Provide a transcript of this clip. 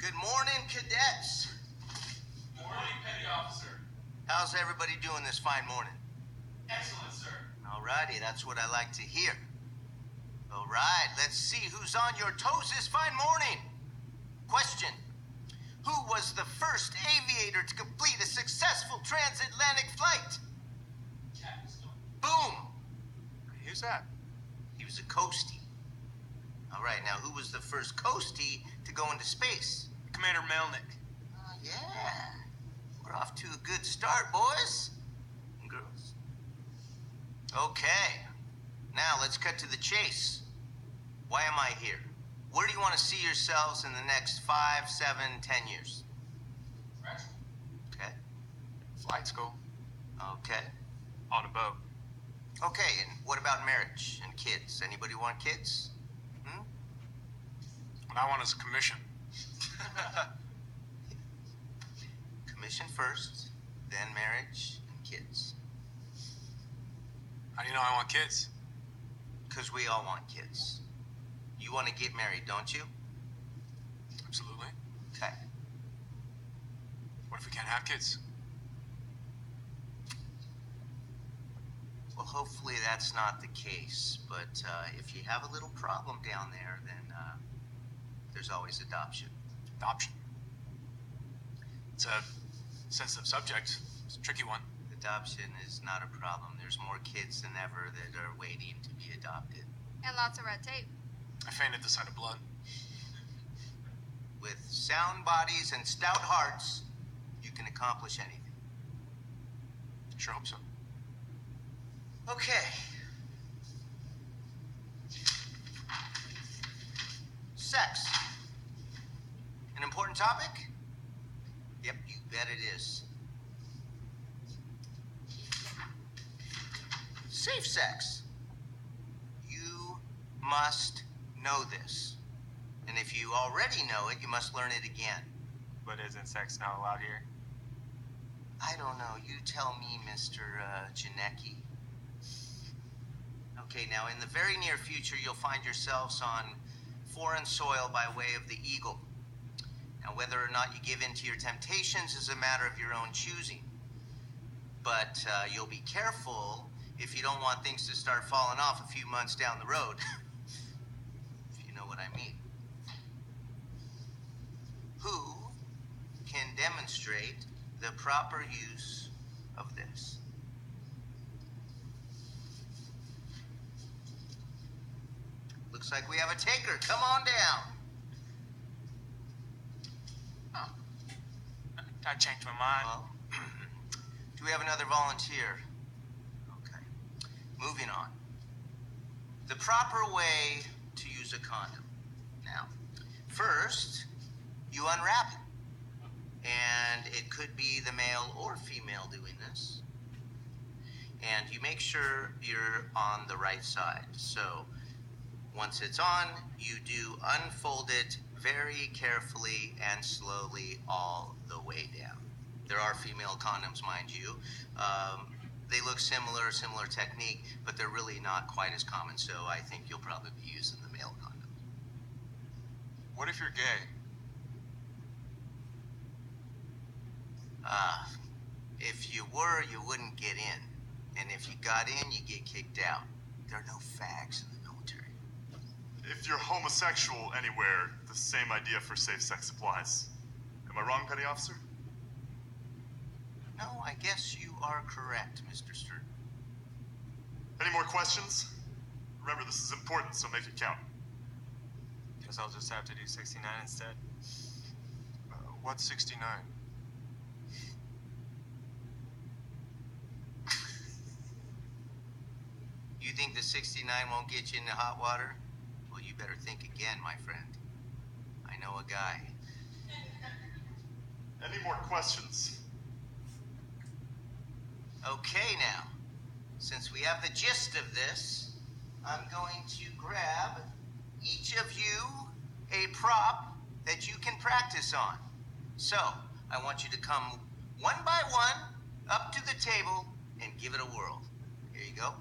Good morning, cadets. Morning, Petty Officer. How's everybody doing this fine morning? Excellent, sir. Alrighty, that's what I like to hear. Alright, let's see who's on your toes this fine morning. Question. Who was the first aviator to complete a successful transatlantic flight? Cadets. Boom! Who's that? He was a coastie. Alright, now who was the first coastie to go into space? Commander Melnick. Yeah. We're off to a good start, boys and girls. Okay. Now let's cut to the chase. Why am I here? Where do you want to see yourselves in the next 5, 7, 10 years? Correct. Okay. Flight school. Okay. On a boat. Okay, and what about marriage and kids? Anybody want kids? What I want is a commission. Commission first, then marriage and kids. How do you know I want kids? Because we all want kids. You want to get married, don't you? Absolutely. Okay. What if we can't have kids? Well, hopefully that's not the case, but if you have a little problem down there, then there's always adoption. Adoption. It's a sensitive subject. It's a tricky one. Adoption is not a problem. There's more kids than ever that are waiting to be adopted. And lots of red tape. I fainted the sight of blood. With sound bodies and stout hearts, you can accomplish anything. Sure hope so. Okay. Sex. An important topic? Yep, you bet it is. Safe sex. You must know this. And if you already know it, you must learn it again. But isn't sex not allowed here? I don't know. You tell me, Mr. Janicki. Okay, now in the very near future, you'll find yourselves on foreign soil by way of the Eagle. Now, whether or not you give in to your temptations is a matter of your own choosing. But you'll be careful if you don't want things to start falling off a few months down the road. If you know what I mean. Who can demonstrate the proper use of this? Looks like we have a taker. Come on down. Oh. I changed my mind. Well, do we have another volunteer? Okay. Moving on. The proper way to use a condom. Now, first, you unwrap it. And it could be the male or female doing this. And you make sure you're on the right side. So, once it's on, you do unfold it very carefully and slowly all the way down. There are female condoms, mind you. They look similar technique, but they're really not quite as common, so I think you'll probably be using the male condom. What if you're gay? If you were, you wouldn't get in. And if you got in, you get kicked out. There are no fags in the military. If you're homosexual anywhere, the same idea for safe sex applies. Am I wrong, Petty Officer? No, I guess you are correct, Mr. Stern. Any more questions? Remember, this is important, so make it count. Guess I'll just have to do 69 instead. What's 69? You think the 69 won't get you into hot water? Well, you better think again, my friend. I know a guy. Any more questions? Okay, now, since we have the gist of this, I'm going to grab each of you a prop that you can practice on. So, I want you to come one by one up to the table and give it a whirl. Here you go.